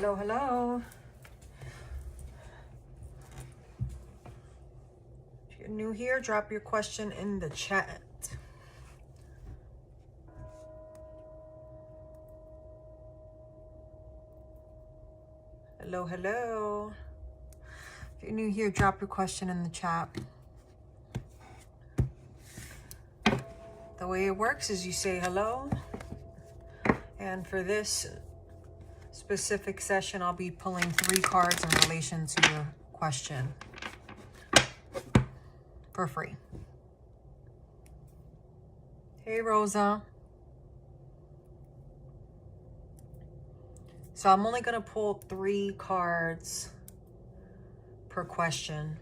Hello, hello. If you're new here, drop your question in the chat. Hello, hello. If you're new here, drop your question in the chat. The way it works is you say hello. And for this specific session, I'll be pulling 3 cards in relation to your question for free. Hey, Rosa. So I'm only going to pull 3 cards per question.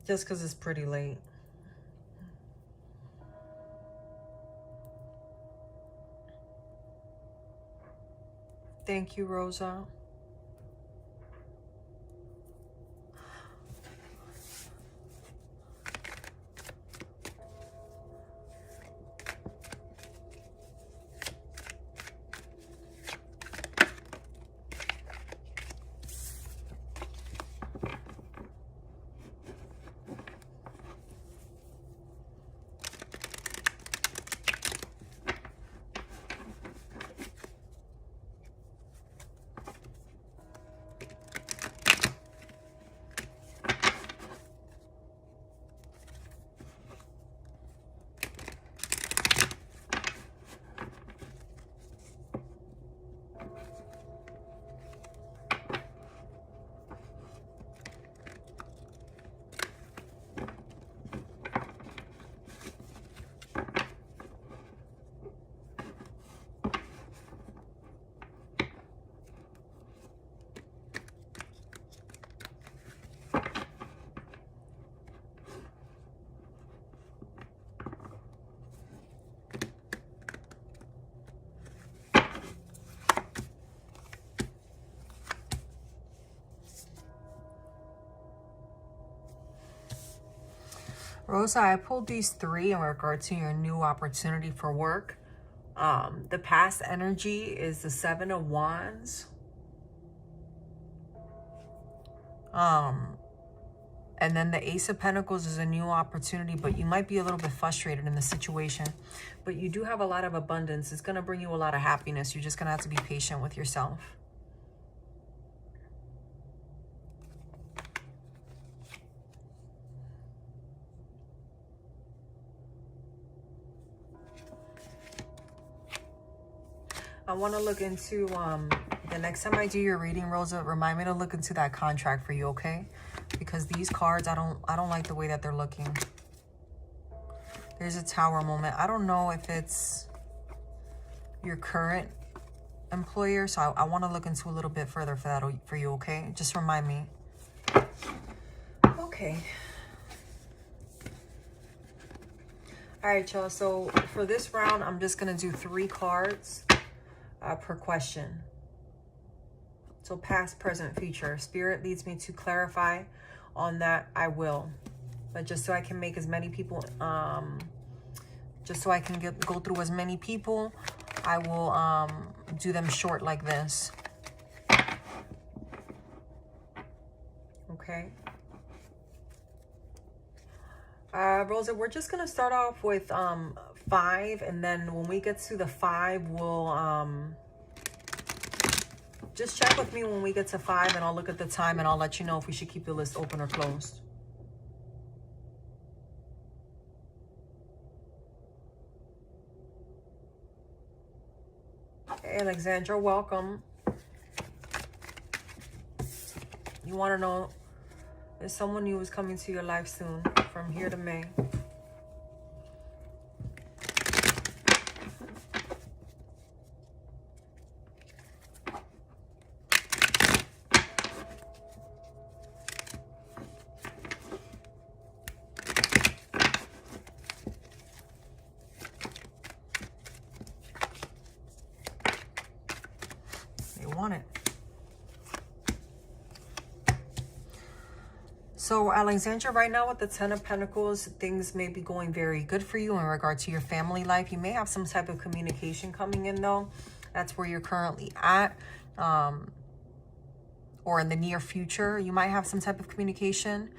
Just because it's pretty late. Thank you, Rosa. Rosa, I pulled these 3 in regard to your new opportunity for work. The past energy is the 7 of Wands. And then the Ace of Pentacles is a new opportunity, but you might be a little bit frustrated in the situation. But you do have a lot of abundance. It's going to bring you a lot of happiness. You're just going to have to be patient with yourself. I want to look into, the next time I do your reading, Rosa, remind me to look into that contract for you, okay? Because these cards, I don't like the way that they're looking. There's a Tower moment. I don't know if it's your current employer, so I want to look into a little bit further for that for you, okay? Just remind me. Okay. All right, y'all. So for this round, I'm just going to do 3 cards per question. So past, present, future. Spirit leads me to clarify on that. I will. But just so I can make as many people, just so I can go through as many people, I will do them short like this. Okay. Rosa, we're just going to start off with 5. And then when we get to the 5, we'll... just check with me when we get to 5 and I'll look at the time and I'll let you know if we should keep the list open or closed. Hey, Alexandra, welcome. You want to know, is someone new is coming to your life soon, from here to May. So Alexandra, right now with the Ten of Pentacles, things may be going very good for you in regard to your family life. You may have some type of communication coming in though. That's where you're currently at. Or in the near future, you might have some type of communication.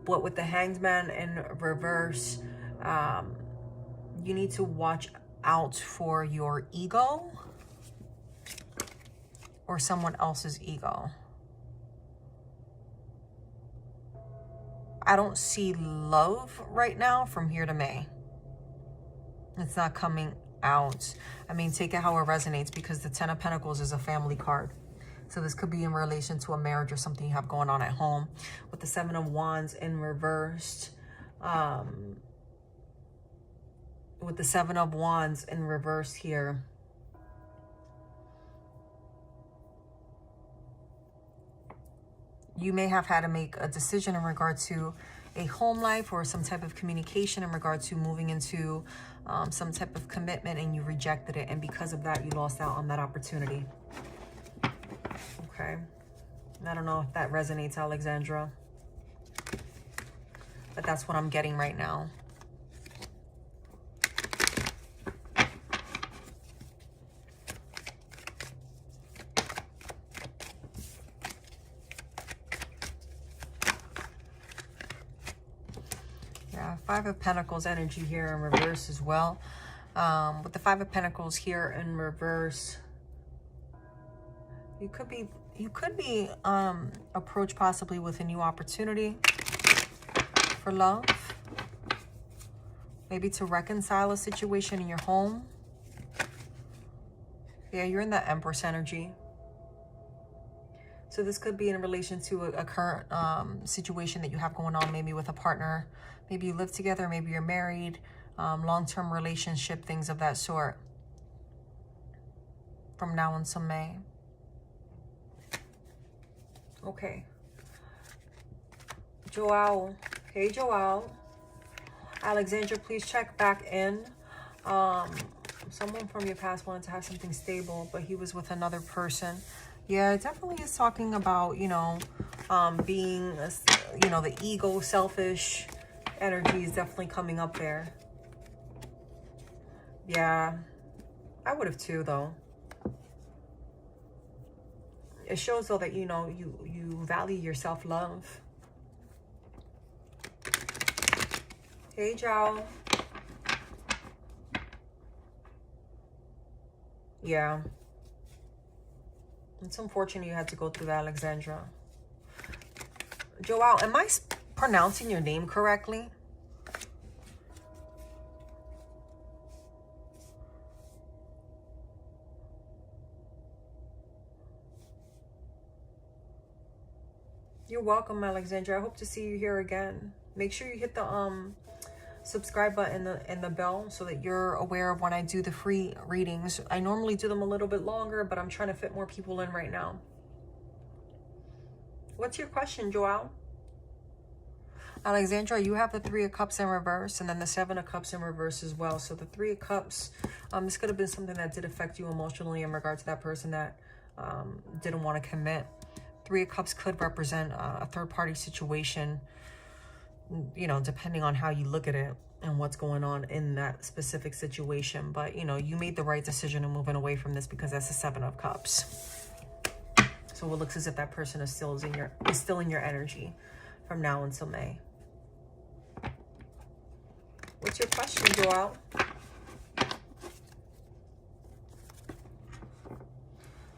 But with the Hanged Man in reverse, you need to watch out for your ego or someone else's ego. I don't see love right now from here to May. It's not coming out. I mean, take it how it resonates, because the Ten of Pentacles is a family card. So this could be in relation to a marriage or something you have going on at home. With the Seven of Wands in reversed, with the Seven of Wands in reverse here, you may have had to make a decision in regard to a home life or some type of communication in regard to moving into some type of commitment, and you rejected it. And because of that, you lost out on that opportunity. Okay. I don't know if that resonates, Alexandra, but that's what I'm getting right now. Yeah, Five of Pentacles energy here in reverse as well. With the Five of Pentacles here in reverse, you could be approached possibly with a new opportunity for love. Maybe to reconcile a situation in your home. Yeah, you're in the Empress energy. So this could be in relation to a current situation that you have going on, maybe with a partner. Maybe you live together, maybe you're married, long-term relationship, things of that sort. From now until May. Okay. Joao. Hey, Joao. Alexandra, please check back in. Someone from your past wanted to have something stable, but he was with another person. Yeah, it definitely is talking about, you know, being, you know, the ego, selfish energy is definitely coming up there. Yeah, I would have too, though. It shows, though, that, you know, you value your self-love. Hey, Joe. Yeah. It's unfortunate you had to go through that, Alexandra. Joao, am I pronouncing your name correctly? You're welcome, Alexandra. I hope to see you here again. Make sure you hit the subscribe button and the bell so that you're aware of when I do the free readings. I normally do them a little bit longer, but I'm trying to fit more people in right now. What's your question, Joao? Alexandra, you have the Three of Cups in reverse and then the Seven of Cups in reverse as well. So the Three of Cups, this could have been something that did affect you emotionally in regard to that person that didn't want to commit. Three of Cups could represent a third-party situation, you know, depending on how you look at it and what's going on in that specific situation. But, you know, you made the right decision in moving away from this because that's the Seven of Cups. So it looks as if that person is still in your energy from now until May. What's your question, Joao?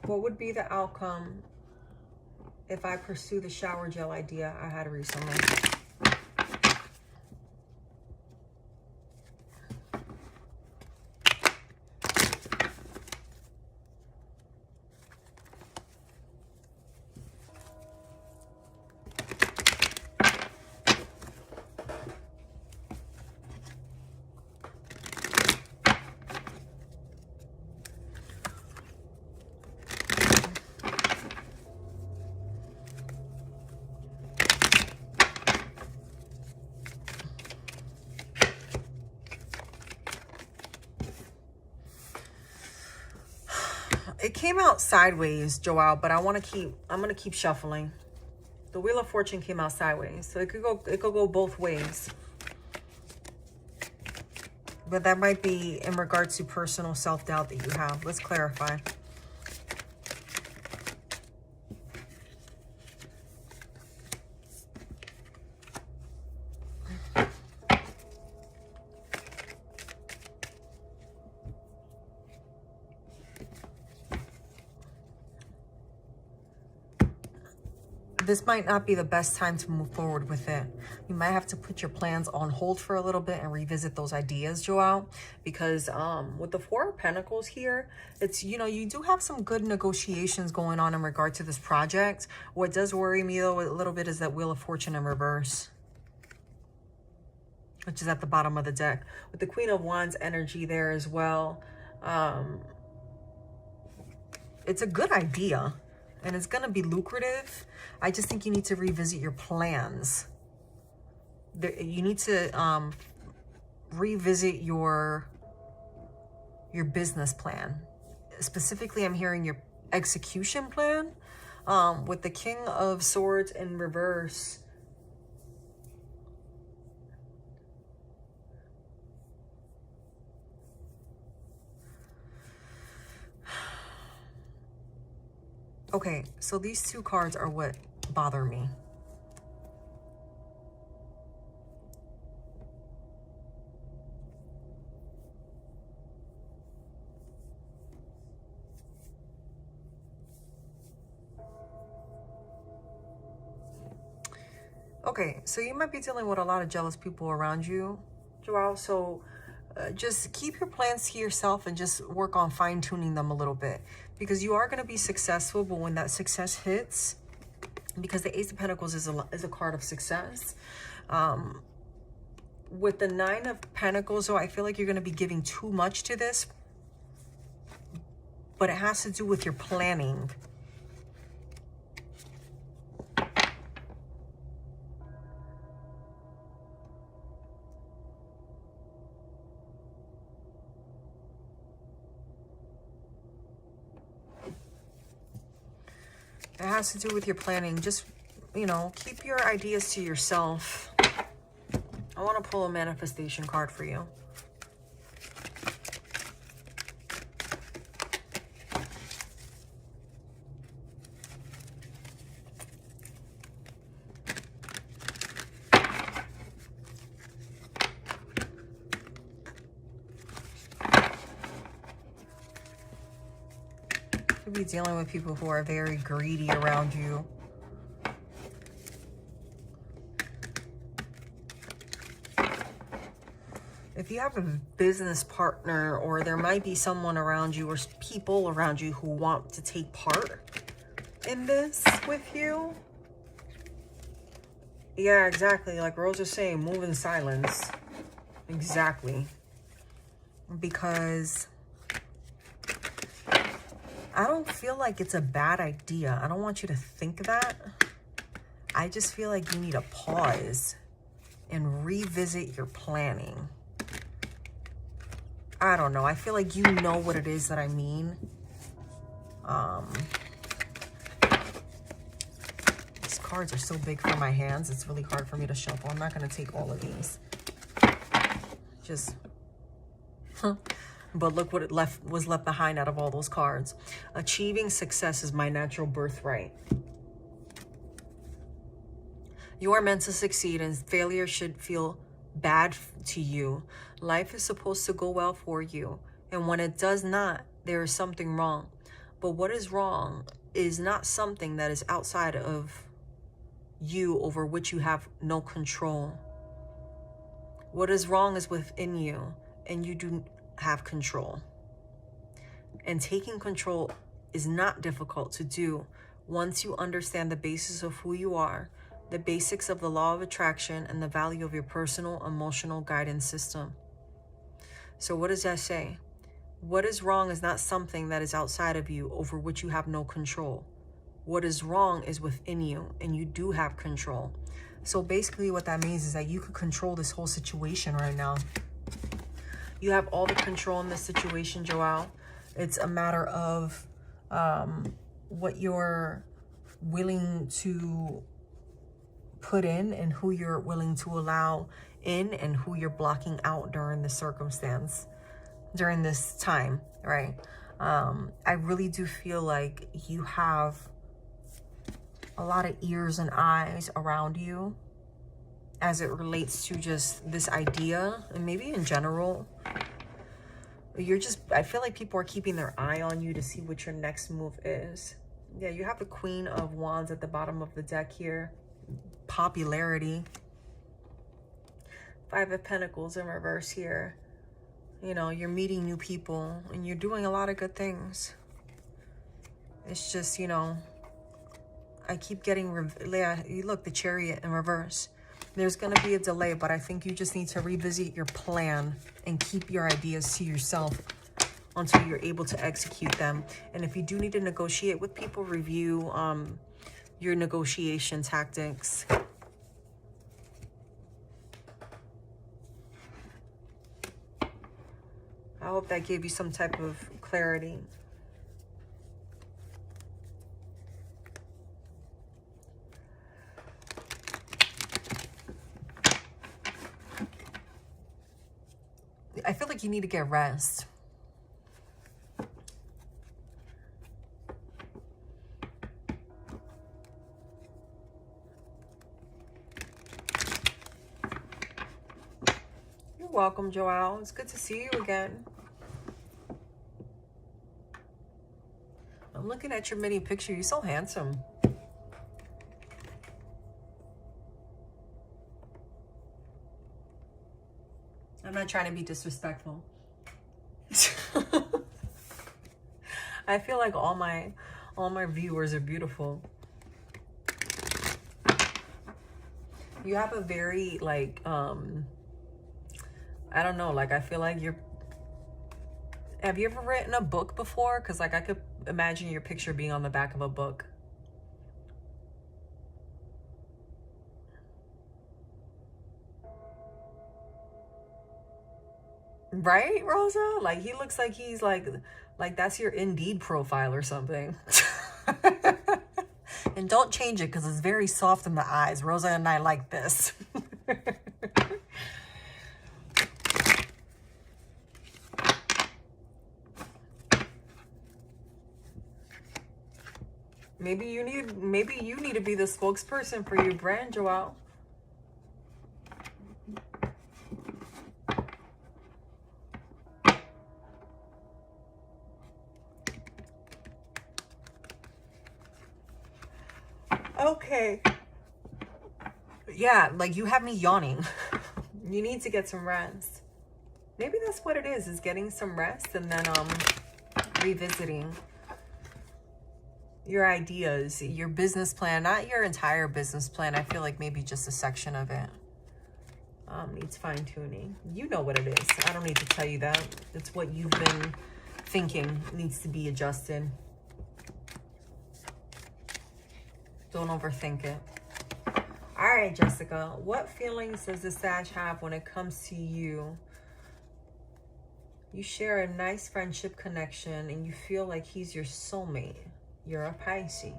What would be the outcome if I pursue the shower gel idea I had recently? It came out sideways, Joao, but I'm gonna keep shuffling. The Wheel of Fortune came out sideways. So it could go both ways. But that might be in regards to personal self-doubt that you have. Let's clarify. This might not be the best time to move forward with it. You might have to put your plans on hold for a little bit and revisit those ideas, Joelle, because with the Four of Pentacles here, it's, you know, you do have some good negotiations going on in regard to this project. What does worry me, though, a little bit is that Wheel of Fortune in reverse, which is at the bottom of the deck. With the Queen of Wands energy there as well. It's a good idea. And it's going to be lucrative. I just think you need to revisit your plans. You need to revisit your business plan. Specifically, I'm hearing your execution plan. With the King of Swords in reverse. Okay, so these two cards are what bother me. Okay, so you might be dealing with a lot of jealous people around you, Joelle. So just keep your plans to yourself and just work on fine-tuning them a little bit, because you are going to be successful. But when that success hits, because the Ace of Pentacles is a card of success, with the Nine of Pentacles, so I feel like you're going to be giving too much to this, but it has to do with your planning. It has to do with your planning. Just, you know, keep your ideas to yourself. I want to pull a manifestation card for you. You'll be dealing with people who are very greedy around you. If you have a business partner, or there might be someone around you or people around you who want to take part in this with you. Yeah, exactly. Like Rose is saying, move in silence. Exactly. Because I don't feel like it's a bad idea. I don't want you to think that. I just feel like you need to pause and revisit your planning. I don't know. I feel like you know what it is that I mean. These cards are so big for my hands. It's really hard for me to shuffle. I'm not going to take all of these. Just... But look what was left behind out of all those cards. Achieving success is my natural birthright. You are meant to succeed, and failure should feel bad to you. Life is supposed to go well for you, and when it does not, there is something wrong. But what is wrong is not something that is outside of you, over which you have no control. What is wrong is within you, and you do have control. And taking control is not difficult to do once you understand the basis of who you are, the basics of the law of attraction, and the value of your personal emotional guidance system. So what does that say? What is wrong is not something that is outside of you, over which you have no control. What is wrong is within you, and you do have control. So basically what that means is that you could control this whole situation right now. You have all the control in this situation, Joelle. It's a matter of what you're willing to put in and who you're willing to allow in and who you're blocking out during the circumstance, during this time, right? I really do feel like you have a lot of ears and eyes around you as it relates to just this idea, and maybe in general. I feel like people are keeping their eye on you to see what your next move is. Yeah, you have the Queen of Wands at the bottom of the deck here. Popularity. Five of Pentacles in reverse here. You know, you're meeting new people and you're doing a lot of good things. It's just, you know, I keep getting, look, the Chariot in reverse. There's going to be a delay, but I think you just need to revisit your plan and keep your ideas to yourself until you're able to execute them. And if you do need to negotiate with people, review your negotiation tactics. I hope that gave you some type of clarity. I feel like you need to get rest. You're welcome, Joelle. It's good to see you again. I'm looking at your mini picture. You're so handsome. I'm not trying to be disrespectful. I feel like all my viewers are beautiful. You have a very, like, I don't know, like, I feel like have you ever written a book before? Because, like, I could imagine your picture being on the back of a book. Right, Rosa? Like, he looks like he's like that's your Indeed profile or something. And don't change it because it's very soft in the eyes. Rosa and I like this. Maybe you need to be the spokesperson for your brand, Joelle. Okay. Yeah, like, you have me yawning. You need to get some rest. Maybe that's what it is getting some rest and then revisiting your ideas, your business plan, not your entire business plan. I feel like maybe just a section of it needs fine-tuning. You know what it is. I don't need to tell you that. It's what you've been thinking needs to be adjusted. Don't overthink it. All right, Jessica, what feelings does the Sag have when it comes to you? You share a nice friendship connection and you feel like he's your soulmate. You're a Pisces.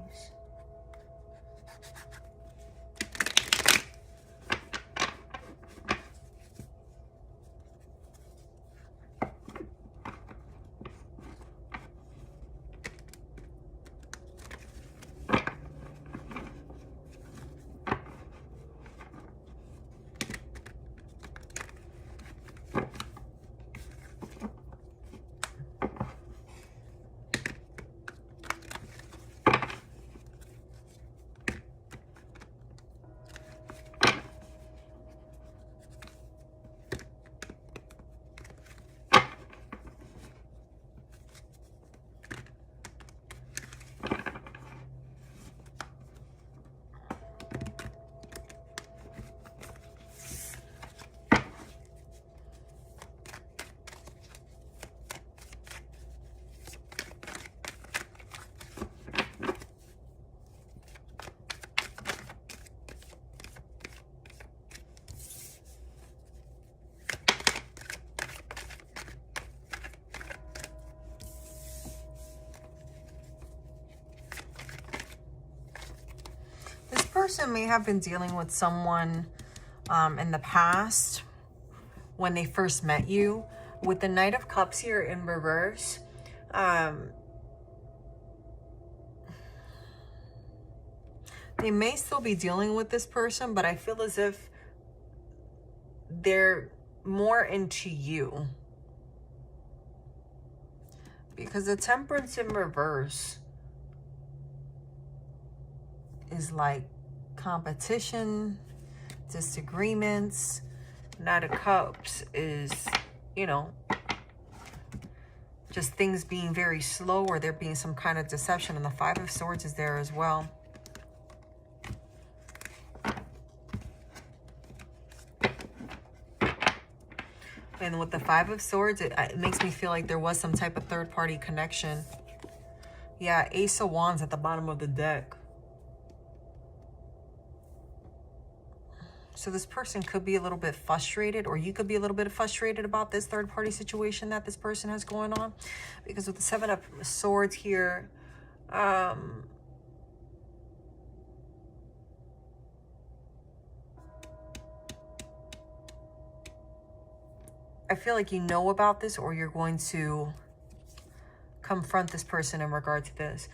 person may have been dealing with someone in the past when they first met you. With the Knight of Cups here in reverse, they may still be dealing with this person, but I feel as if they're more into you. Because the Temperance in reverse is like competition, disagreements. Knight of Cups is, you know, just things being very slow, or there being some kind of deception. And the Five of Swords is there as well. And with the Five of Swords, it makes me feel like there was some type of third-party connection. Yeah, Ace of Wands at the bottom of the deck. So this person could be a little bit frustrated, or you could be a little bit frustrated about this third-party situation that this person has going on. Because with the Seven of Swords here, I feel like you know about this, or you're going to confront this person in regard to this.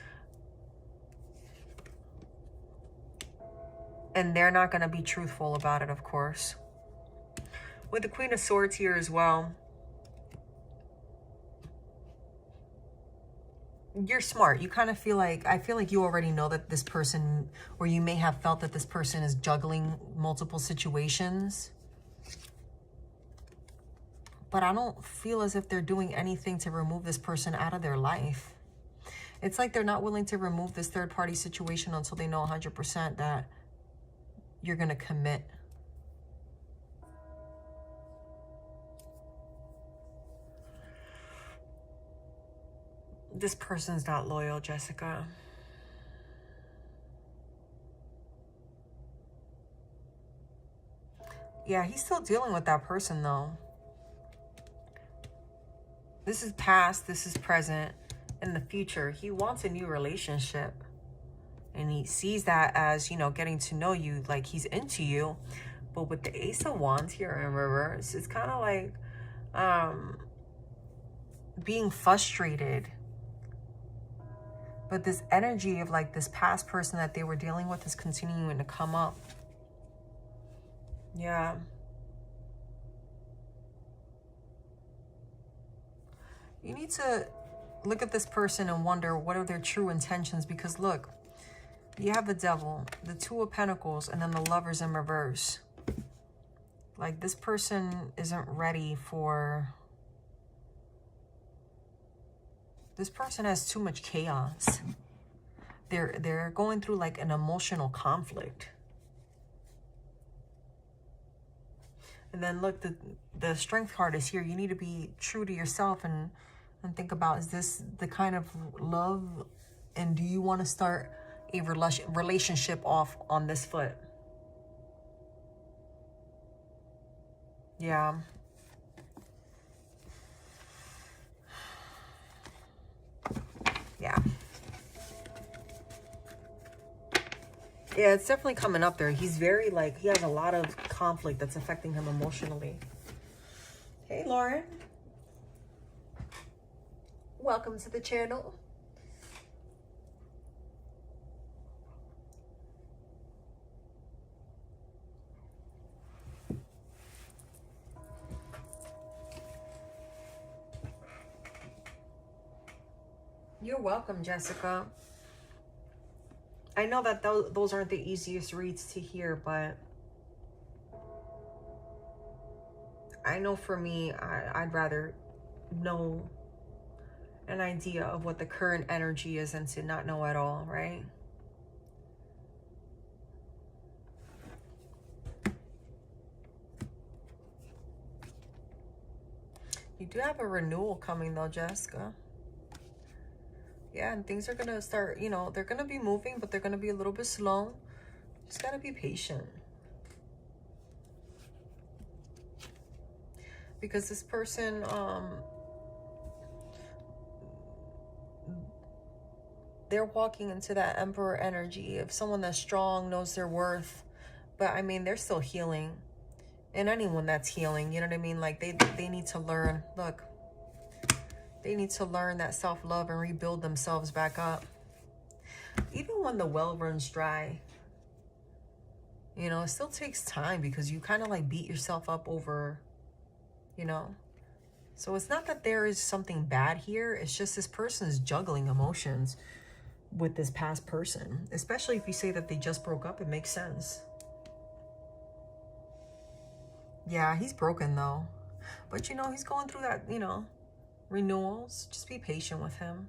And they're not going to be truthful about it, of course. With the Queen of Swords here as well, you're smart. You kind of feel like, I feel like you already know that this person, or you may have felt that this person is juggling multiple situations. But I don't feel as if they're doing anything to remove this person out of their life. It's like they're not willing to remove this third-party situation until they know 100% that you're going to commit. This person's not loyal, Jessica. Yeah, he's still dealing with that person, though. This is past, this is present, in the future. He wants a new relationship. And he sees that as, you know, getting to know you, like he's into you. But with the Ace of Wands here in reverse, it's kind of like being frustrated. But this energy of like this past person that they were dealing with is continuing to come up. Yeah. You need to look at this person and wonder, what are their true intentions? Because look, you have the Devil, the Two of Pentacles, and then the Lovers in reverse. Like, this person isn't ready for... This person has too much chaos. They're going through like an emotional conflict. And then look, the Strength card is here. You need to be true to yourself and think about, is this the kind of love, and do you want to start a relationship off on this foot? Yeah. Yeah. Yeah, it's definitely coming up there. He's very like, he has a lot of conflict that's affecting him emotionally. Hey, Lauren. Welcome to the channel. You're welcome, Jessica. I know that those aren't the easiest reads to hear, but I know for me, I'd rather know an idea of what the current energy is than to not know at all, right? You do have a renewal coming though, Jessica. Yeah, and things are gonna start, you know, they're gonna be moving, but they're gonna be a little bit slow. Just gotta be patient. Because this person, they're walking into that Emperor energy of someone that's strong, knows their worth. But I mean, they're still healing. And anyone that's healing, you know what I mean? Like they need to learn, look, they need to learn that self-love and rebuild themselves back up. Even when the well runs dry, you know, it still takes time because you kind of like beat yourself up over, you know. So it's not that there is something bad here. It's just this person is juggling emotions with this past person. Especially if you say that they just broke up, it makes sense. Yeah, he's broken though. But you know, he's going through that, you know, renewals. Just be patient with him.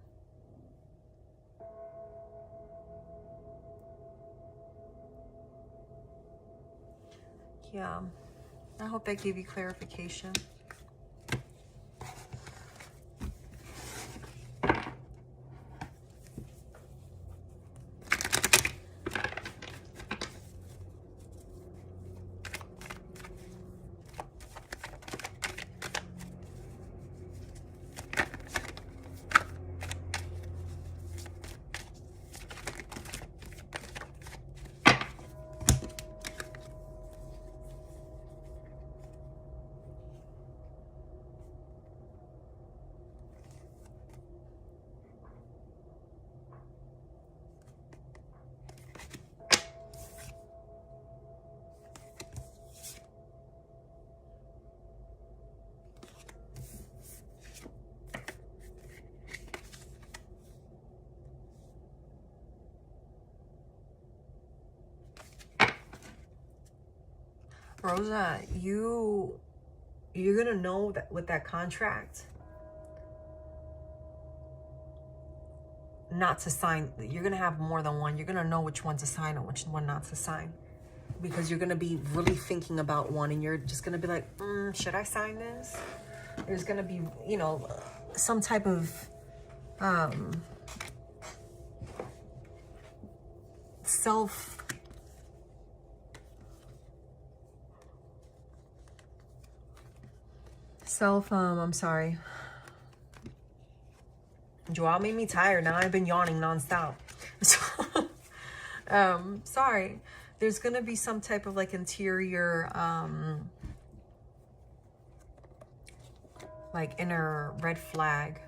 Yeah, I hope that gave you clarification. Rosa, you're gonna know that with that contract not to sign. You're gonna have more than one. You're gonna know which one to sign and which one not to sign, because you're gonna be really thinking about one and you're just gonna be like, should I sign this? There's gonna be, you know, some type of I'm sorry. Joao made me tired. Now I've been yawning nonstop. So, sorry. There's going to be some type of like interior, like inner red flag.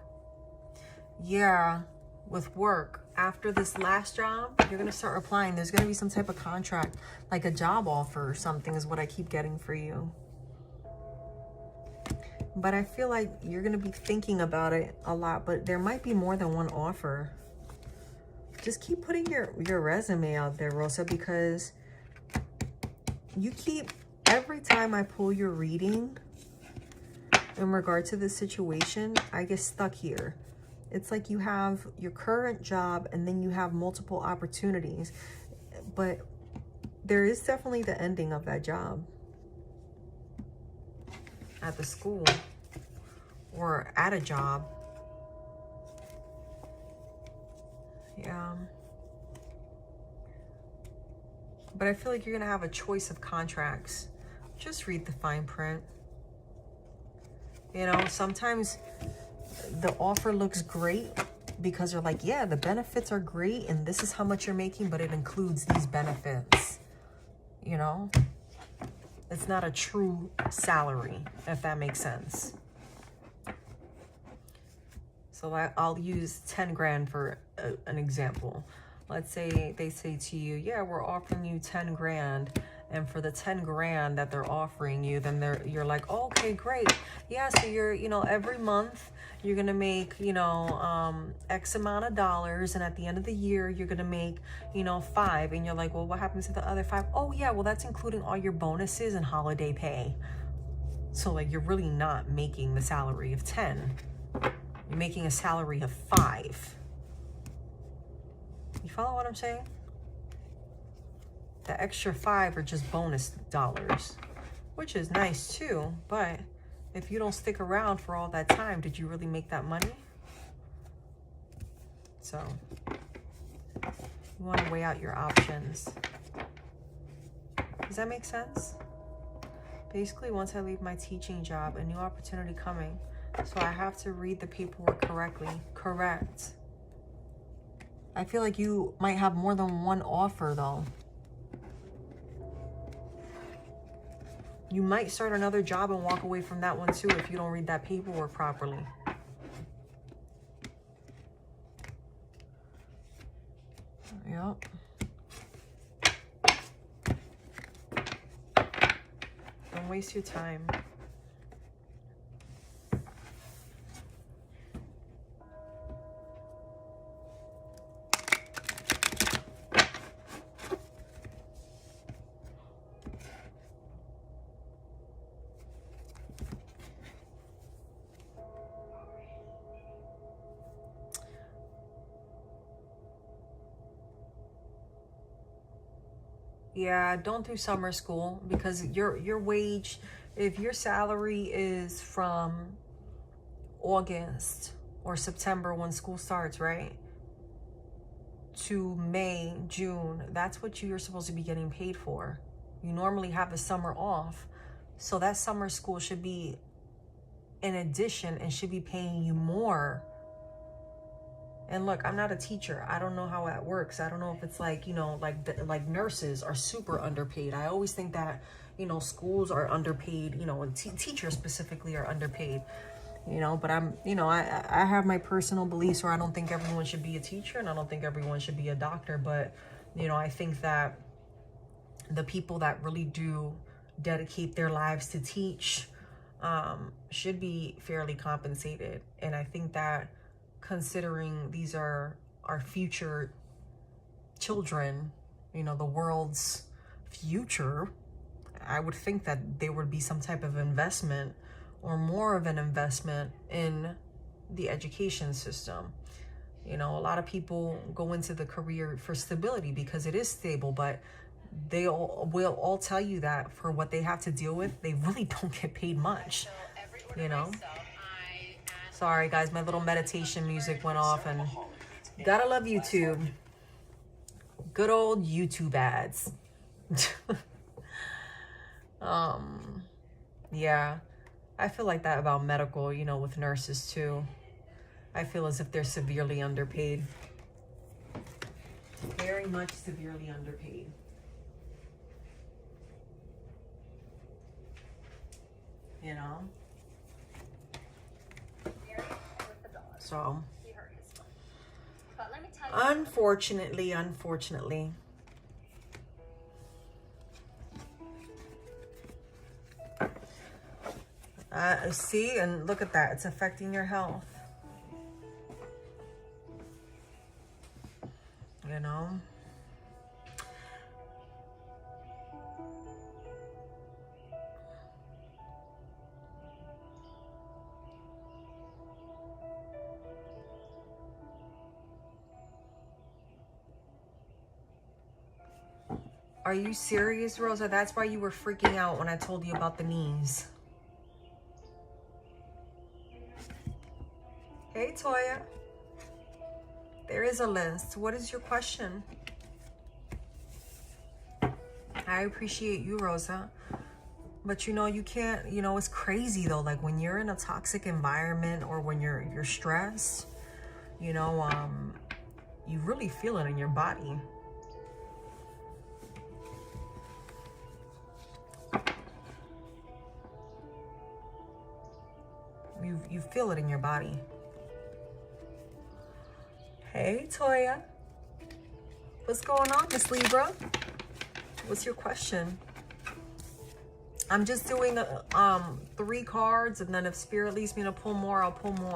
Yeah, with work. After this last job, you're going to start applying. There's going to be some type of contract, like a job offer or something is what I keep getting for you. But I feel like you're going to be thinking about it a lot, but there might be more than one offer. Just keep putting your resume out there, Rosa, because you keep, every time I pull your reading in regard to this situation, I get stuck here. It's like you have your current job and then you have multiple opportunities, but there is definitely the ending of that job at the school or at a job. Yeah. But I feel like you're going to have a choice of contracts. Just read the fine print. You know, sometimes the offer looks great because they're like, yeah, the benefits are great and this is how much you're making, but it includes these benefits. You know? It's not a true salary, if that makes sense. So I'll use 10 grand for an example. Let's say they say to you, yeah, we're offering you 10 grand. And for the 10 grand that they're offering you, then you're like, oh, okay, great. Yeah, so you're, you know, every month you're going to make, you know, X amount of dollars. And at the end of the year, you're going to make, you know, 5. And you're like, well, what happens to the other 5? Oh, yeah, well, that's including all your bonuses and holiday pay. So, like, you're really not making the salary of 10. You're making a salary of 5. You follow what I'm saying? The extra 5 are just bonus dollars, which is nice too. But if you don't stick around for all that time, did you really make that money? So you want to weigh out your options. Does that make sense? Basically, once I leave my teaching job, a new opportunity coming. So I have to read the paperwork correctly. Correct. I feel like you might have more than one offer though. You might start another job and walk away from that one too if you don't read that paperwork properly. Yep. Don't waste your time. Yeah, don't do summer school because your wage, if your salary is from August or September when school starts, right, to May, June, that's what you're supposed to be getting paid for. You normally have the summer off. So that summer school should be in addition and should be paying you more. And look, I'm not a teacher. I don't know how that works. I don't know if it's like, you know, like nurses are super underpaid. I always think that, you know, schools are underpaid, you know, and teachers specifically are underpaid, you know, but I'm, you know, I have my personal beliefs where I don't think everyone should be a teacher and I don't think everyone should be a doctor. But, you know, I think that the people that really do dedicate their lives to teach should be fairly compensated. And I think that, considering these are our future children, you know, the world's future, I would think that there would be some type of investment or more of an investment in the education system. You know, a lot of people go into the career for stability because it is stable, but they will all tell you that for what they have to deal with, they really don't get paid much, you know? Sorry guys, my little meditation music went off, and gotta love YouTube. Good old YouTube ads. Yeah, I feel like that about medical, you know, with nurses too. I feel as if they're severely underpaid. Very much severely underpaid. You know? So, unfortunately, see, and look at that. It's affecting your health. You know? Are you serious, Rosa? That's why you were freaking out when I told you about the knees. Hey, Toya. There is a list. What is your question? I appreciate you, Rosa. But you know, you can't, you know, it's crazy though. Like when you're in a toxic environment or when you're stressed, you know, you really feel it in your body. You feel it in your body. Hey, Toya. What's going on, Miss Libra? What's your question? I'm just doing 3 cards, and then if Spirit leads me to pull more, I'll pull more.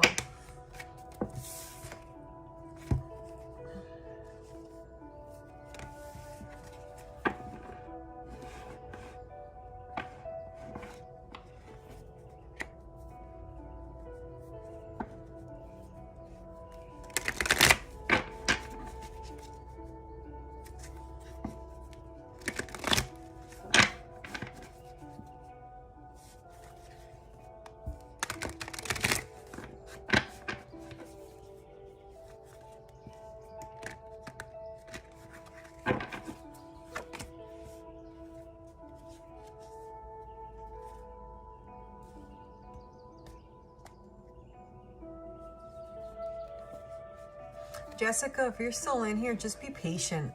Jessica, if you're still in here, just be patient.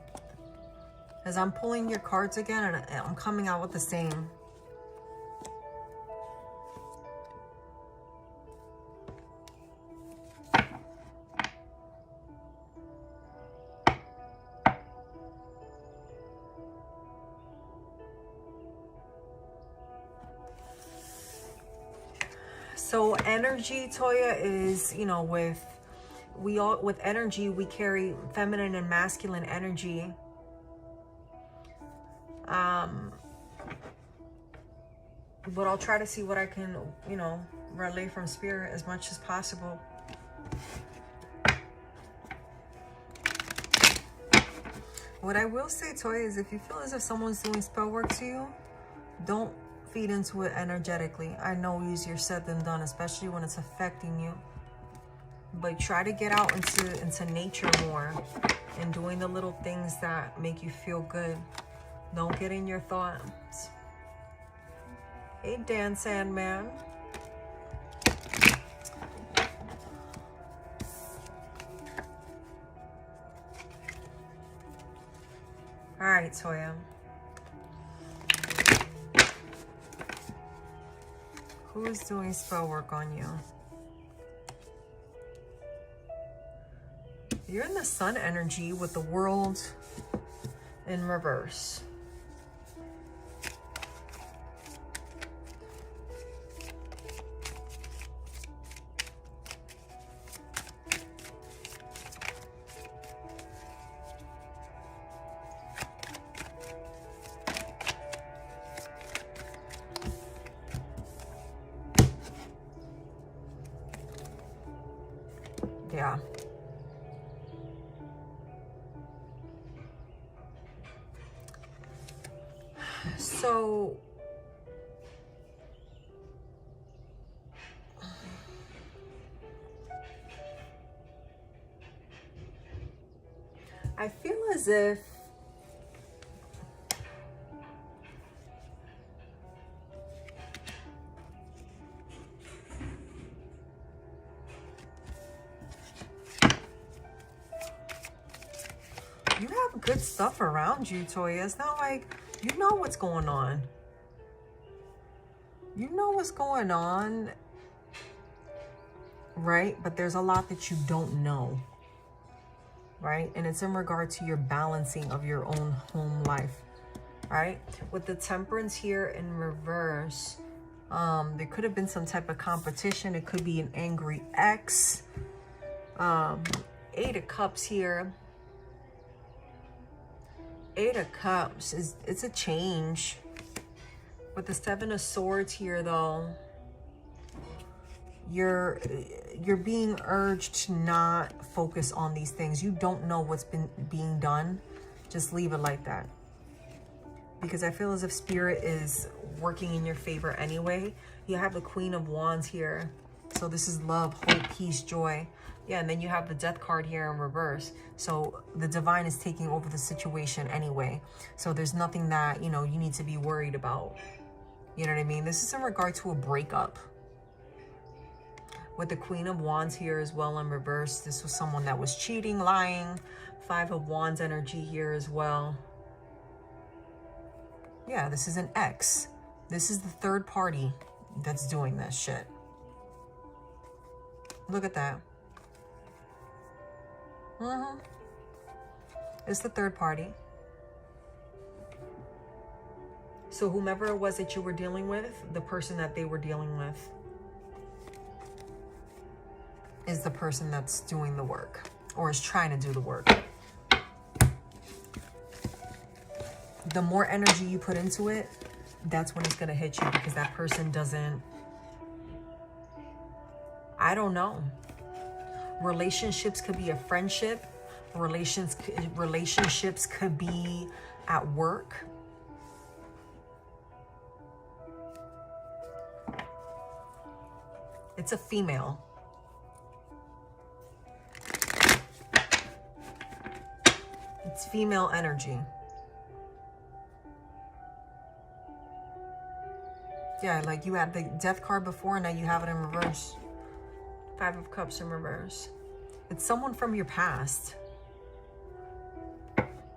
As I'm pulling your cards again, and I'm coming out with the same. So energy, Toya, is, you know, with energy, we carry feminine and masculine energy. But I'll try to see what I can, you know, relay from spirit as much as possible. What I will say, Toya, is if you feel as if someone's doing spell work to you, don't feed into it energetically. I know easier said than done, especially when it's affecting you. But try to get out into nature more and doing the little things that make you feel good. Don't get in your thoughts. Hey, Dan Sandman. All right, Toya. Who is doing spell work on you? You're in the sun energy with the world in reverse. Yeah. So I feel as if you have good stuff around you, Toya. It's not like you know what's going on. You know what's going on, right? But there's a lot that you don't know, right? And it's in regard to your balancing of your own home life, right? With the Temperance here in reverse, there could have been some type of competition. It could be an angry ex. 8 of Cups here. 8 of Cups it's a change. With the 7 of Swords here, though, you're being urged to not focus on these things. You don't know what's being done. Just leave it like that. Because I feel as if spirit is working in your favor anyway. You have the Queen of Wands here. So this is love, hope, peace, joy. Yeah, and then you have the Death card here in reverse. So the divine is taking over the situation anyway. So there's nothing that, you know, you need to be worried about. You know what I mean? This is in regard to a breakup. With the Queen of Wands here as well in reverse. This was someone that was cheating, lying. 5 of Wands energy here as well. Yeah, this is an ex. This is the third party that's doing this shit. Look at that. It's the third party. So whomever it was that you were dealing with, the person that they were dealing with is the person that's doing the work or is trying to do the work. The more energy you put into it, that's when it's going to hit you, because that person doesn't, I don't know. Relationships could be a friendship. Relationships could be at work. It's a female. It's female energy. Yeah, like you had the Death card before, and now you have it in reverse. 5 of Cups in reverse. It's someone from your past.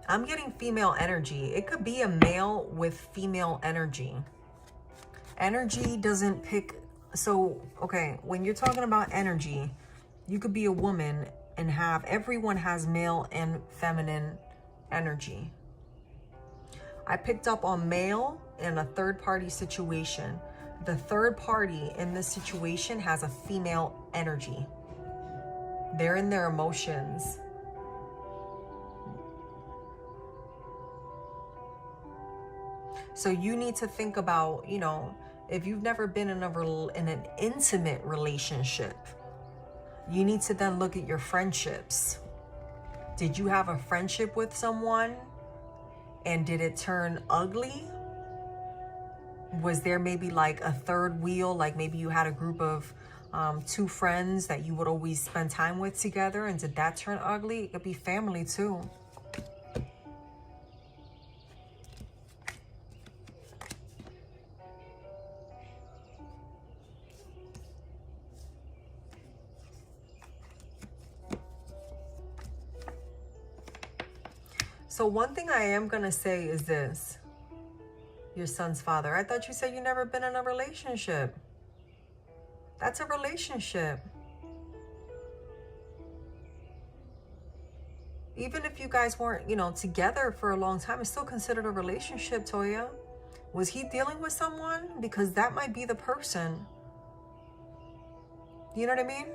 I'm getting female energy. It could be a male with female energy. Energy doesn't pick. So, okay, when you're talking about energy, you could be a woman and everyone has male and feminine energy. I picked up on male in a third party situation. The third party in this situation has a female energy. They're in their emotions. So you need to think about, you know, if you've never been in an intimate relationship, you need to then look at your friendships. Did you have a friendship with someone and did it turn ugly? Was there maybe like a third wheel? Like maybe you had a group of 2 friends that you would always spend time with together, and did that turn ugly? It could be family too. So one thing I am going to say is this. Your son's father. I thought you said you never been in a relationship. That's a relationship. Even if you guys weren't, you know, together for a long time, it's still considered a relationship, Toya. Was he dealing with someone? Because that might be the person. You know what I mean?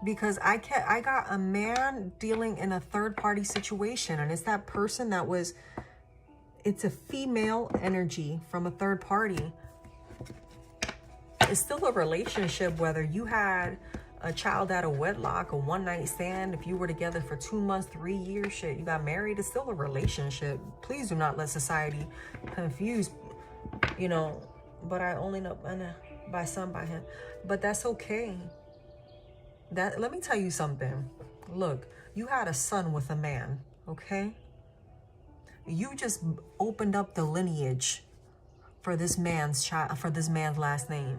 Because I got a man dealing in a third party situation, and it's that person that was, it's a female energy from a third party. It's still a relationship, whether you had a child out of wedlock, a one night stand, if you were together for 2 months, 3 years, shit, you got married, it's still a relationship. Please do not let society confuse, you know, but I only know by son, by him, but that's okay. Let me tell you something. Look, you had a son with a man, okay? You just opened up the lineage for this man's child, for this man's last name.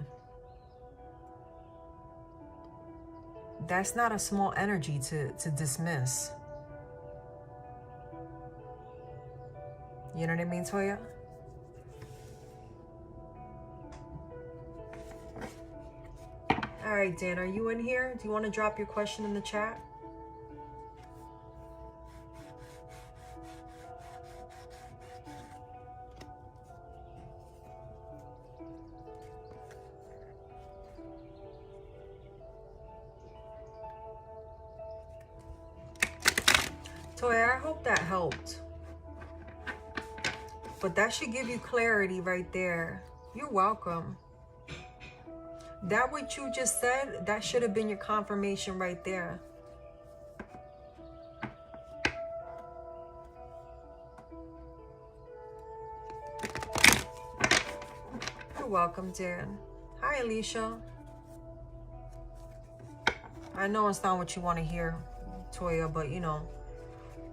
That's not a small energy to dismiss. You know what I mean, Toya? All right, Dan, are you in here? Do you want to drop your question in the chat? Toya, I hope that helped. But that should give you clarity right there. You're welcome. That what you just said, that should have been your confirmation right there. You're welcome, Dan. Hi, Alicia. I know it's not what you want to hear, Toya, but you know,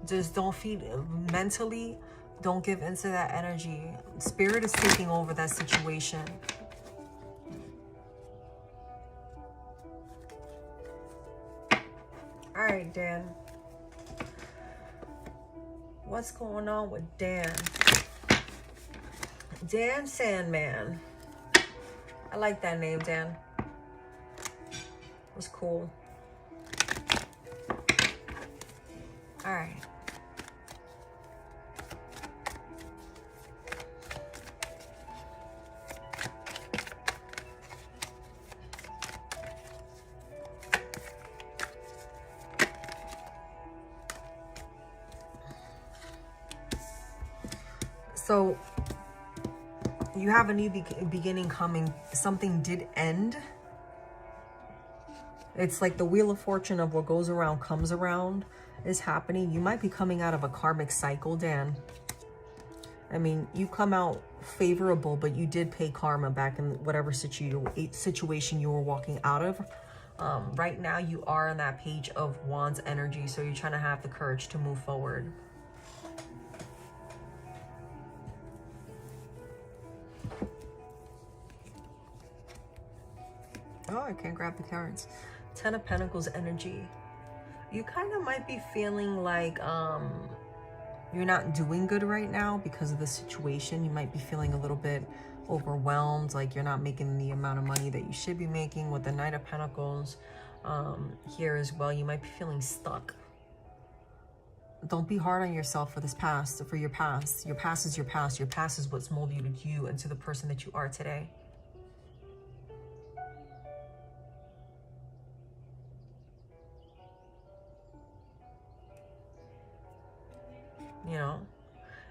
just don't feed mentally. Don't give into that energy. Spirit is taking over that situation. All right, Dan. What's going on with Dan? Dan Sandman. I like that name, Dan. It was cool. All right. So you have a new beginning coming. Something did end. It's like the Wheel of Fortune of what goes around comes around is happening. You might be coming out of a karmic cycle, Dan. I mean, you come out favorable, but you did pay karma back in whatever situation you were walking out of. Right now you are in that Page of Wands energy, so you're trying to have the courage to move forward. Oh, I can't grab the cards. 10 of Pentacles energy. You kind of might be feeling like you're not doing good right now because of the situation. You might be feeling a little bit overwhelmed, like you're not making the amount of money that you should be making. With the Knight of Pentacles here as well, you might be feeling stuck. Don't be hard on yourself for this past, for your past. Your past is your past. Your past is what's molded you into the person that you are today. You know,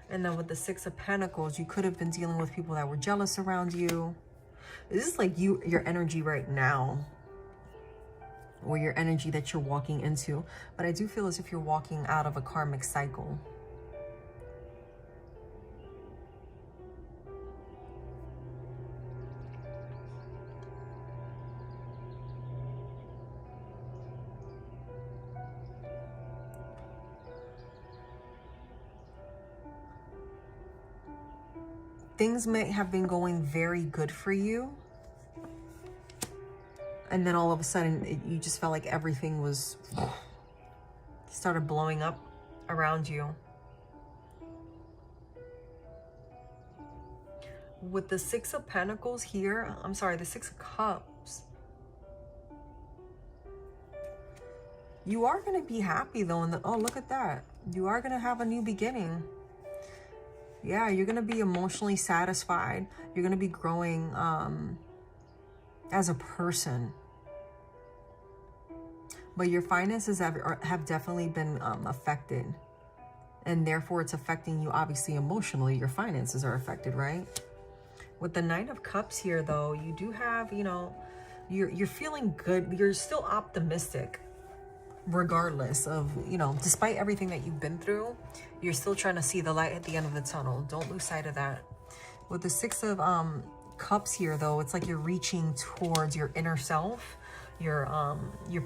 and then with the Six of Pentacles, you could have been dealing with people that were jealous around you. This is like your energy right now, or your energy that you're walking into. But I do feel as if you're walking out of a karmic cycle. Things may have been going very good for you, and then all of a sudden you just felt like everything was started blowing up around you. With the Six of Pentacles here, I'm sorry, the Six of Cups, you are going to be happy though. And oh, look at that. You are going to have a new beginning. Yeah, you're going to be emotionally satisfied. You're going to be growing as a person. But your finances have definitely been affected. And therefore, it's affecting you, obviously, emotionally. Your finances are affected, right? With the Nine of Cups here, though, you do have, you know, you're feeling good. You're still optimistic. Regardless of, you know, despite everything that you've been through, you're still trying to see the light at the end of the tunnel. Don't lose sight of that. With the Six of Cups here, though, it's like you're reaching towards your inner self, your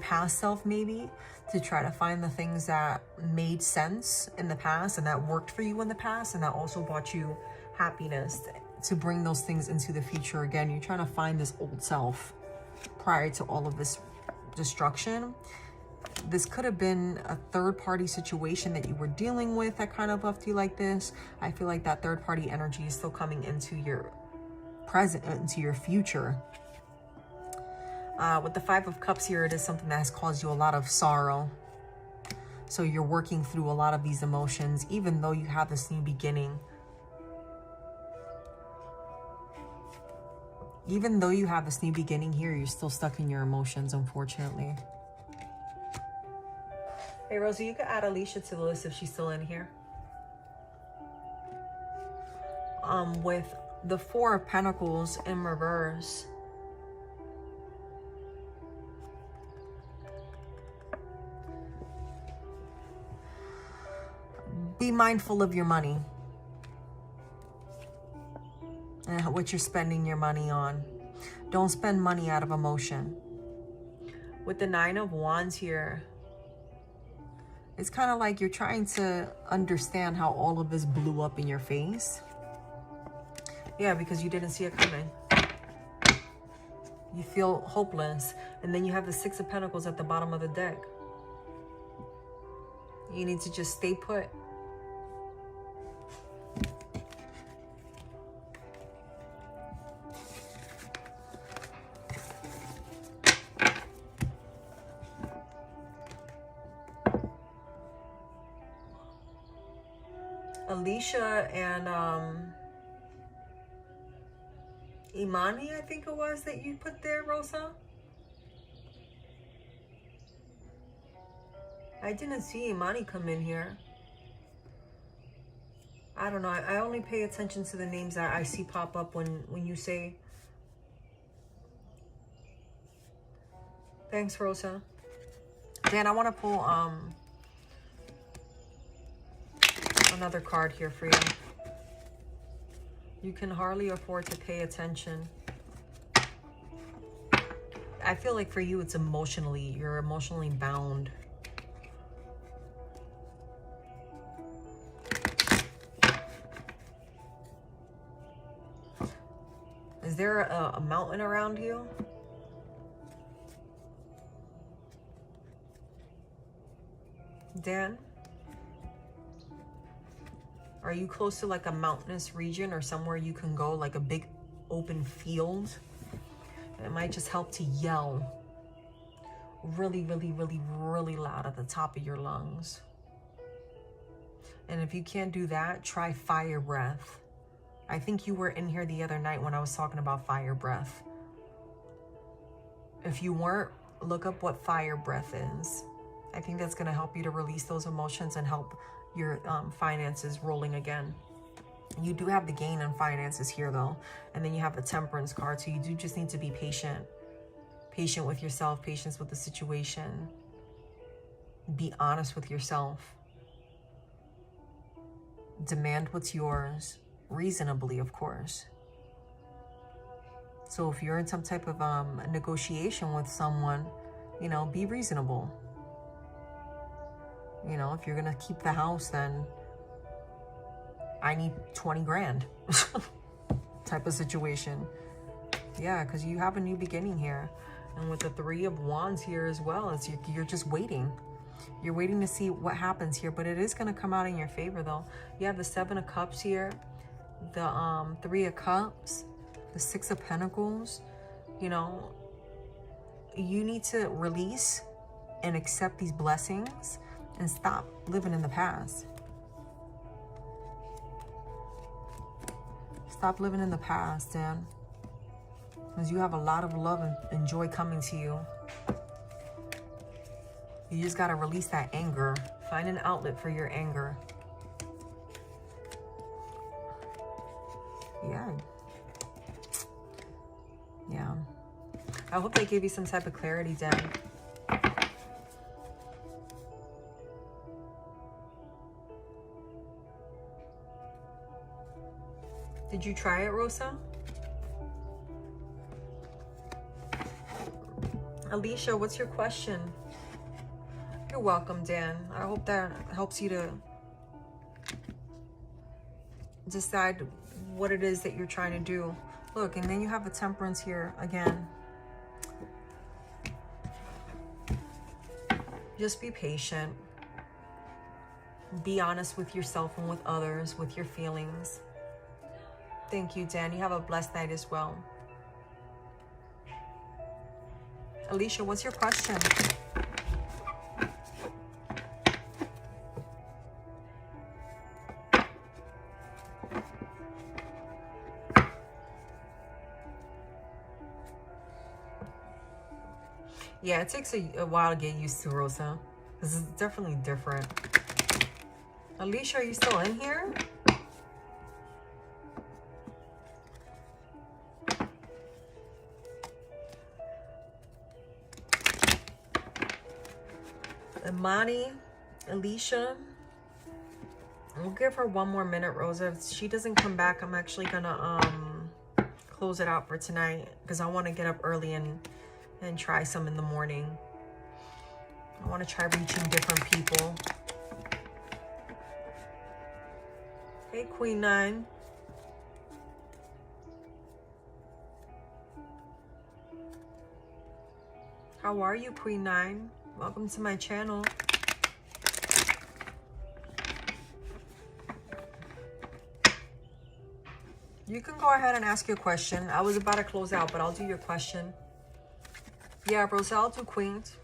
past self, maybe, to try to find the things that made sense in the past and that worked for you in the past and that also brought you happiness, to bring those things into the future again. You're trying to find this old self prior to all of this destruction. This could have been a third-party situation that you were dealing with that kind of left you like this. I feel like that third-party energy is still coming into your present, into your future. With the Five of Cups here, it is something that has caused you a lot of sorrow. So you're working through a lot of these emotions, even though you have this new beginning. Even though you have this new beginning here, you're still stuck in your emotions, unfortunately. Hey, Rosie, you could add Alicia to the list if she's still in here. With the Four of Pentacles in reverse. Be mindful of your money and what you're spending your money on. Don't spend money out of emotion. With the Nine of Wands here, it's kind of like you're trying to understand how all of this blew up in your face. Yeah, because you didn't see it coming. You feel hopeless. And then you have the Six of Pentacles at the bottom of the deck. You need to just stay put. Alicia and Imani, I think it was, that you put there, Rosa. I didn't see Imani come in here. I don't know. I only pay attention to the names that I see pop up when you say. Thanks, Rosa. Dan, I want to pull another card here for you. You can hardly afford to pay attention. I feel like for you, it's emotionally, you're emotionally bound. Is there a mountain around you? Dan? Are you close to like a mountainous region or somewhere you can go, like a big open field? And it might just help to yell really, really, really, really loud at the top of your lungs. And if you can't do that, try fire breath. I think you were in here the other night when I was talking about fire breath. If you weren't, look up what fire breath is. I think that's going to help you to release those emotions and help your finances rolling again. You do have the gain in finances here though. And then you have the temperance card. So you do just need to be patient. Patient with yourself, patience with the situation. Be honest with yourself. Demand what's yours. Reasonably, of course. So if you're in some type of negotiation with someone, you know, be reasonable. You know, if you're gonna keep the house, then I need 20 grand type of situation. Yeah, because you have a new beginning here. And with the 3 of Wands here as well, it's you're just waiting. You're waiting to see what happens here, but it is going to come out in your favor though. You have the 7 of Cups here, the 3 of Cups, the 6 of Pentacles. You know, you need to release and accept these blessings and stop living in the past. Stop living in the past, Dan. Because you have a lot of love and joy coming to you. You just got to release that anger. Find an outlet for your anger. Yeah. Yeah. I hope they gave you some type of clarity, Dan. Did you try it, Rosa? Alicia, what's your question? You're welcome, Dan. I hope that helps you to decide what it is that you're trying to do. Look, and then you have the Temperance here again. Just be patient. Be honest with yourself and with others, with your feelings. Thank you, Dan. You have a blessed night as well. Alicia, what's your question? Yeah, it takes a while to get used to, Rosa. This is definitely different. Alicia, are you still in here? Imani, Alicia, we'll give her one more minute, Rosa. If she doesn't come back, I'm actually gonna close it out for tonight because I want to get up early and try some in the morning. I want to try reaching different people. Hey, Queen 9. How are you, Queen 9? Welcome to my channel. You can go ahead and ask your question. I was about to close out, but I'll do your question. Yeah, Rosa, I'll do Queens.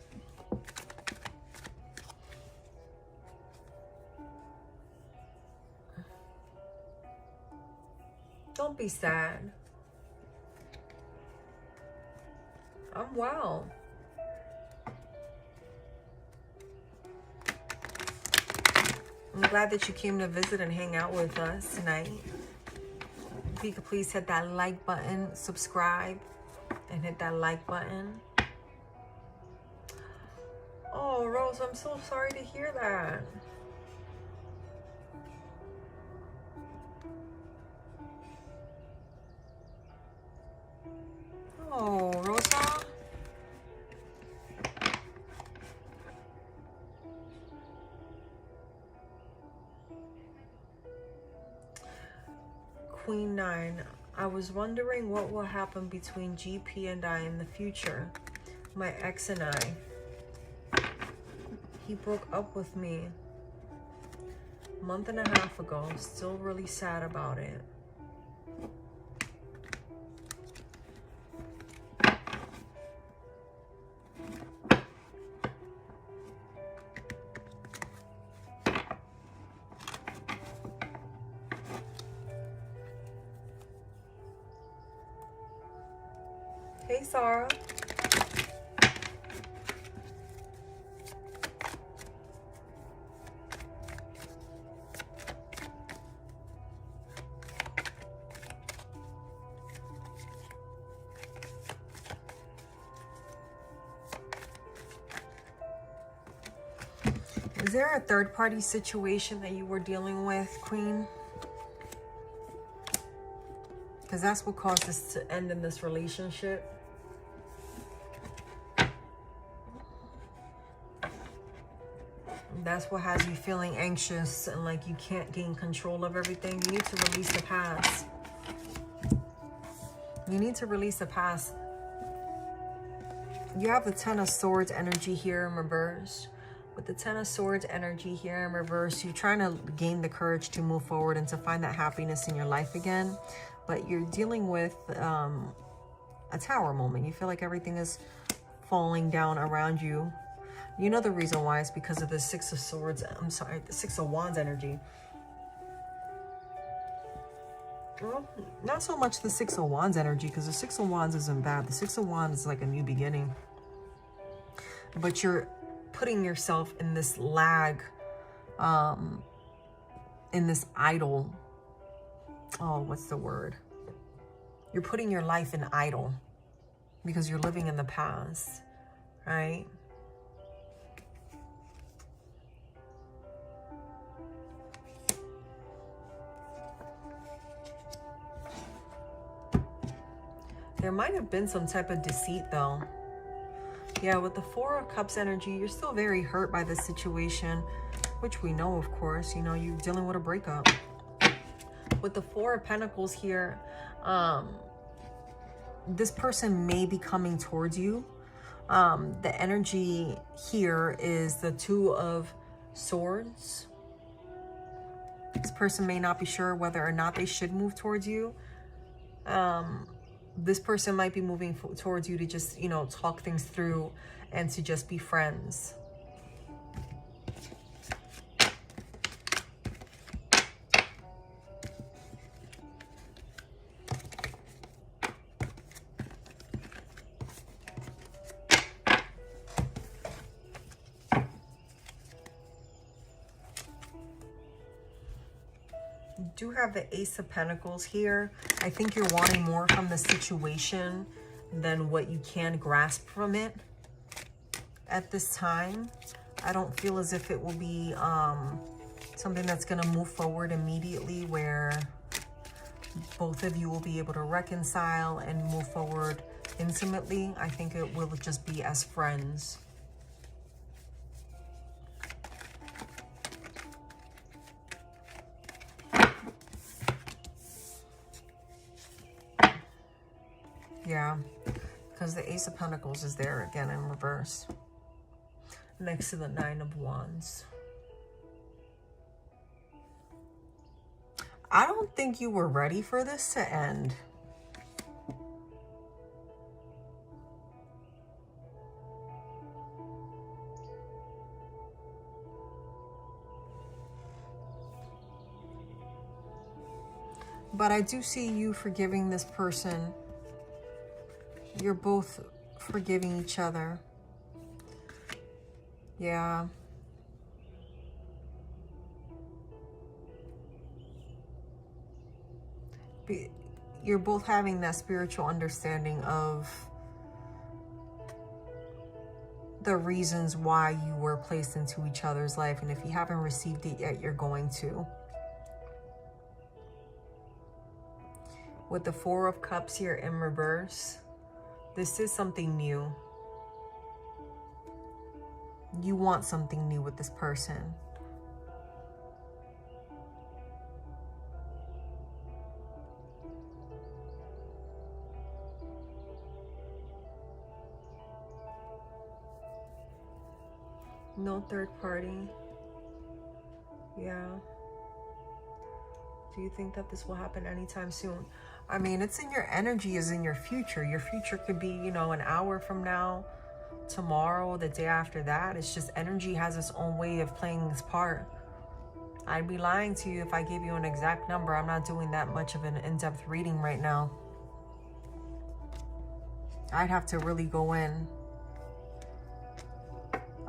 Don't be sad. I'm well. I'm glad that you came to visit and hang out with us tonight. If you could please hit that like button, subscribe, and hit that like button. Oh, Rose, I'm so sorry to hear that. Oh, Rosa. Queen 9. I was wondering what will happen between GP and I in the future. My ex and I. He broke up with me a month and a half ago. Still really sad about it. Hey, Sarah. Is there a third-party situation that you were dealing with, Queen? Because that's what caused this to end in this relationship. That's what has you feeling anxious and like you can't gain control of everything. You need to release the past. You need to release the past. You have the Ten of Swords energy here in reverse. With the Ten of Swords energy here in reverse, you're trying to gain the courage to move forward and to find that happiness in your life again. But you're dealing with a tower moment. You feel like everything is falling down around you. You know the reason why is because of the Six of Swords. I'm sorry, the Six of Wands energy. Well, not so much the Six of Wands energy, because the Six of Wands isn't bad. The Six of Wands is like a new beginning. But you're putting yourself in this lag, in this idle. Oh, what's the word? You're putting your life in idle because you're living in the past, right? There might have been some type of deceit though. Yeah, with the Four of Cups energy, you're still very hurt by this situation, which we know, of course. You know, you're dealing with a breakup. With the Four of Pentacles here, this person may be coming towards you. The energy here is the Two of Swords. This person may not be sure whether or not they should move towards you. This person might be moving towards you to just, you know, talk things through and to just be friends. Do have the Ace of Pentacles here. I think you're wanting more from the situation than what you can grasp from it at this time. I don't feel as if it will be something that's going to move forward immediately, where both of you will be able to reconcile and move forward intimately. I think it will just be as friends. Yeah, because the Ace of Pentacles is there again in reverse, next to the Nine of Wands. I don't think you were ready for this to end. But I do see you forgiving this person. You're both forgiving each other. Yeah. You're both having that spiritual understanding of the reasons why you were placed into each other's life. And if you haven't received it yet, you're going to. With the Four of Cups here in reverse, this is something new. You want something new with this person. No third party. Yeah. Do you think that this will happen anytime soon? I mean, it's in your energy, is in your future. Your future could be, you know, an hour from now, tomorrow, the day after that. It's just energy has its own way of playing its part. I'd be lying to you if I gave you an exact number. I'm not doing that much of an in-depth reading right now. I'd have to really go in.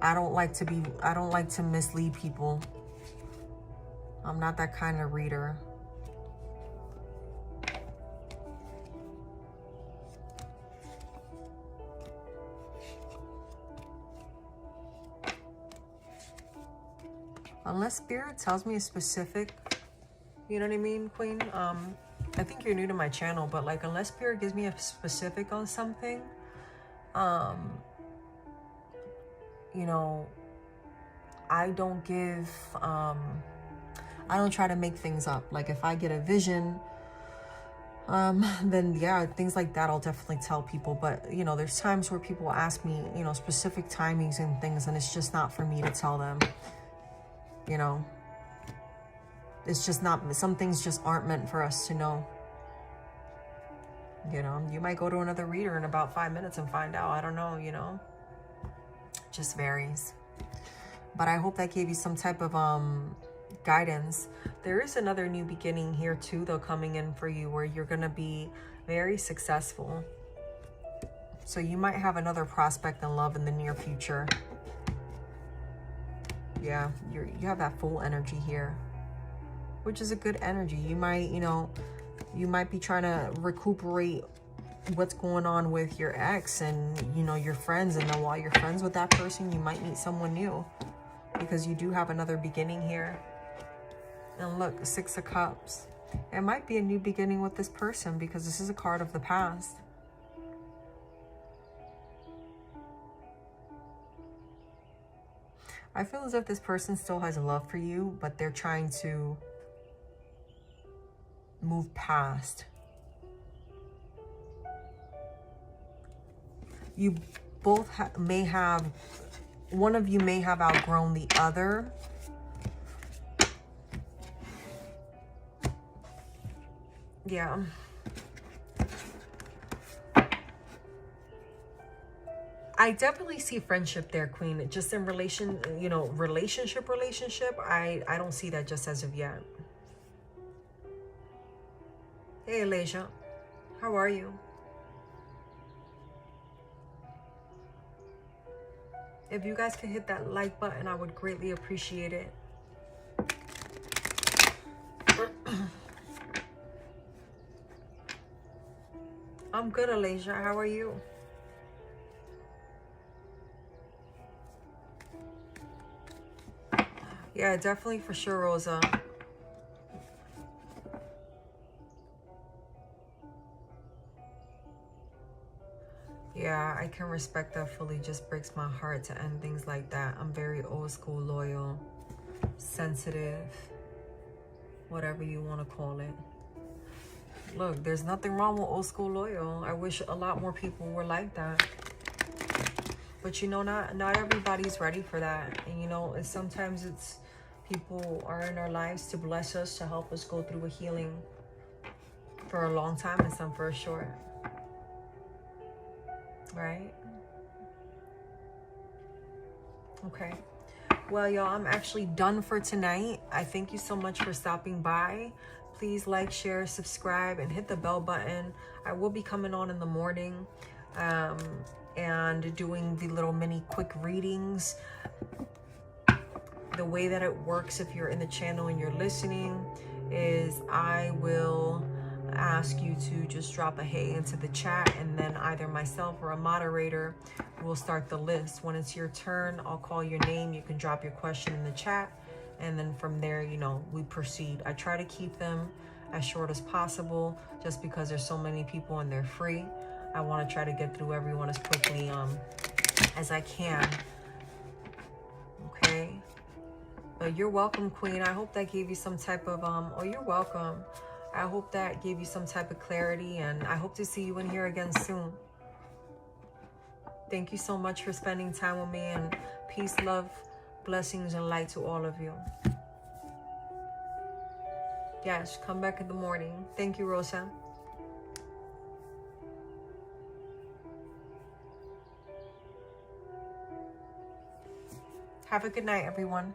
I don't like to mislead people. I'm not that kind of reader. Unless Spirit tells me a specific, you know what I mean, Queen? I think you're new to my channel, but like, unless Spirit gives me a specific on something, you know, I don't give, I don't try to make things up. Like, if I get a vision, then yeah, things like that I'll definitely tell people. But, you know, there's times where people ask me, you know, specific timings and things, and it's just not for me to tell them. You know, it's just not, some things just aren't meant for us to know. You know, you might go to another reader in about 5 minutes and find out. I don't know, you know, just varies. But I hope that gave you some type of guidance. There is another new beginning here too, though, coming in for you, where you're going to be very successful. So you might have another prospect in love in the near future. Yeah, you have that full energy here, which is a good energy. You might, you know, you might be trying to recuperate what's going on with your ex and, you know, your friends. And then while you're friends with that person, you might meet someone new, because you do have another beginning here. And look, 6 of Cups. It might be a new beginning with this person, because this is a card of the past. I feel as if this person still has love for you, but they're trying to move past. You both may have, one of you may have outgrown the other. Yeah. I definitely see friendship there, Queen. Just in relation, you know, relationship, I don't see that just as of yet. Hey, Alasia. How are you? If you guys could hit that like button, I would greatly appreciate it. I'm good, Alasia. How are you? Yeah, definitely, for sure, Rosa. Yeah, I can respect that fully. Just breaks my heart to end things like that. I'm very old school, loyal, sensitive, whatever you want to call it. Look, there's nothing wrong with old school loyal. I wish a lot more people were like that. But, you know, not everybody's ready for that. And, you know, sometimes it's people are in our lives to bless us, to help us go through a healing for a long time, and some for a short. Right? Okay. Well, y'all, I'm actually done for tonight. I thank you so much for stopping by. Please like, share, subscribe, and hit the bell button. I will be coming on in the morning and doing the little mini quick readings. The way that it works, if you're in the channel and you're listening, is I will ask you to just drop a hey into the chat, and then either myself or a moderator will start the list. When it's your turn, I'll call your name. You can drop your question in the chat, and then from there, you know, we proceed. I try to keep them as short as possible, just because there's so many people and they're free. I want to try to get through everyone as quickly as I can. Okay. But you're welcome, Queen. I hope that gave you some type of oh, you're welcome. I hope that gave you some type of clarity, and I hope to see you in here again soon. Thank you so much for spending time with me, and peace, love, Blessings and light to all of you. Yes, come back in the morning. Thank you, Rosa. Have a good night, everyone.